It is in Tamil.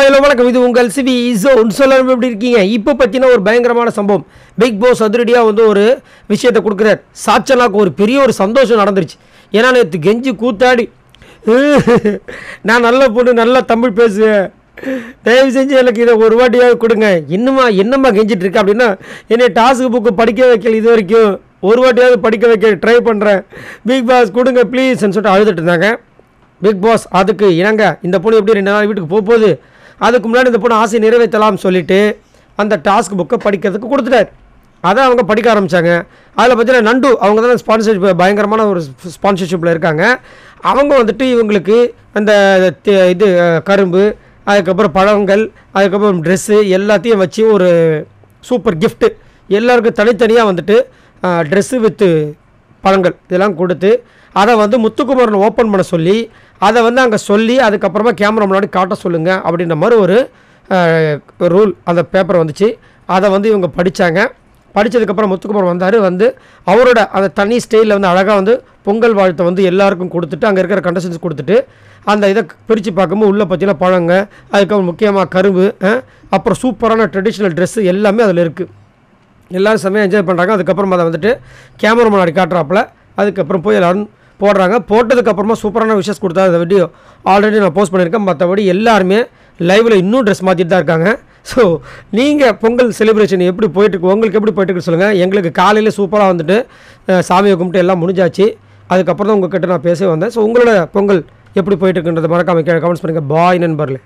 ஹலோ வணக்கம். இது உங்கள் சிவி ஜோன். சொல்லணும் எப்படி இருக்கீங்க? இப்போ பற்றின ஒரு பயங்கரமான சம்பவம். பிக் பாஸ் அதிரடியாக வந்து ஒரு விஷயத்தை கொடுக்குறார். சாச்சனாக்கு ஒரு பெரிய ஒரு சந்தோஷம் நடந்துருச்சு. ஏன்னா நேற்று கெஞ்சி கூத்தாடி நான் நல்ல பொண்ணு, நல்லா தமிழ் பேசுவேன், தயவு செஞ்சு எனக்கு இதை ஒரு வாட்டியாக கொடுங்க. என்னம்மா கெஞ்சிட்டு இருக்கா அப்படின்னா, என்னை டாஸ்க் புக்கு படிக்க வைக்கல, இது வரைக்கும் ஒரு வாட்டியாவது படிக்க வைக்க ட்ரை பண்ணுறேன், பிக் பாஸ் கொடுங்க ப்ளீஸ்ன்னு சொல்லிட்டு அழுதுட்டு இருந்தாங்க. பிக் பாஸ் அதுக்கு இணங்க இந்த பொண்ணு எப்படி 2 நாள் வீட்டுக்கு போகுது, அதுக்கு முன்னாடி இந்த பொண்ணு ஆசை நிறைவேற்றலாம்னு சொல்லிவிட்டு அந்த டாஸ்க் புக்கை படிக்கிறதுக்கு கொடுத்துட்டார். அதை அவங்க படிக்க ஆரம்பித்தாங்க. அதில் பார்த்தீங்கன்னா நண்டு அவங்க தான் ஸ்பான்சர்ஷிப், பயங்கரமான ஒரு ஸ்பான்சர்ஷிப்பில் இருக்காங்க. அவங்க வந்துட்டு இவங்களுக்கு அந்த இது கரும்பு, அதுக்கப்புறம் பழங்கள், அதுக்கப்புறம் ட்ரெஸ்ஸு எல்லாத்தையும் வச்சு ஒரு சூப்பர் கிஃப்ட்டு எல்லாருக்கும் தனித்தனியாக வந்துட்டு ட்ரெஸ்ஸு வித்து பழங்கள் இதெல்லாம் கொடுத்து அதை வந்து முத்துக்குமரன் ஓப்பன் பண்ண சொல்லி அதை வந்து அங்கே சொல்லி அதுக்கப்புறமா கேமரா முன்னாடி காட்ட சொல்லுங்கள் அப்படின்ற மாதிரி ஒரு ரூல் அந்த பேப்பர் வந்துச்சு. அதை வந்து இவங்க படித்தாங்க. படித்ததுக்கப்புறம் முத்துக்குமரன் வந்தார். வந்து அவரோட அந்த தனி ஸ்டைலில் வந்து அழகாக வந்து பொங்கல் வாழ்த்தை வந்து எல்லாருக்கும் கொடுத்துட்டு அங்கே இருக்கிற கண்டஸ்டன்ஸ் கொடுத்துட்டு அந்த இதை பிரித்து பார்க்கும்போது உள்ளே பார்த்தீங்கன்னா பழங்க, அதுக்கப்புறம் முக்கியமாக கரும்பு, அப்புறம் சூப்பரான ட்ரெடிஷ்னல் ட்ரெஸ்ஸு எல்லாமே அதில் இருக்குது. எல்லோரும் செம்மையாக என்ஜாய் பண்ணுறாங்க. அதுக்கப்புறம் அதை வந்துட்டு கேமரா முன்னாடி காட்டுறாப்புல அதுக்கப்புறம் போய் எல்லோரும் போடுறாங்க. போட்டதுக்கப்புறமா சூப்பரான விஷஸ் கொடுத்தா அந்த வீடியோ ஆல்ரெடி நான் போஸ்ட் பண்ணியிருக்கேன். மற்றபடி எல்லாருமே லைவில் இன்னும் ட்ரெஸ் மாற்றிட்டு தான் இருக்காங்க. ஸோ நீங்கள் பொங்கல் செலிப்ரேஷன் எப்படி போயிட்டுருக்கு, உங்களுக்கு எப்படி போயிட்டுருக்கு சொல்லுங்கள். எங்களுக்கு காலையில் சூப்பராக வந்துட்டு சாமியை கும்பிட்டு எல்லாம் முடிஞ்சாச்சு. அதுக்கப்புறம் தான் உங்கள்கிட்ட நான் பேச வந்தேன். ஸோ உங்களோட பொங்கல் எப்படி போயிட்டுருக்குன்றதை மறக்காம கமெண்ட்ஸ் பண்ணுங்கள். பாய் நண்பர்களே.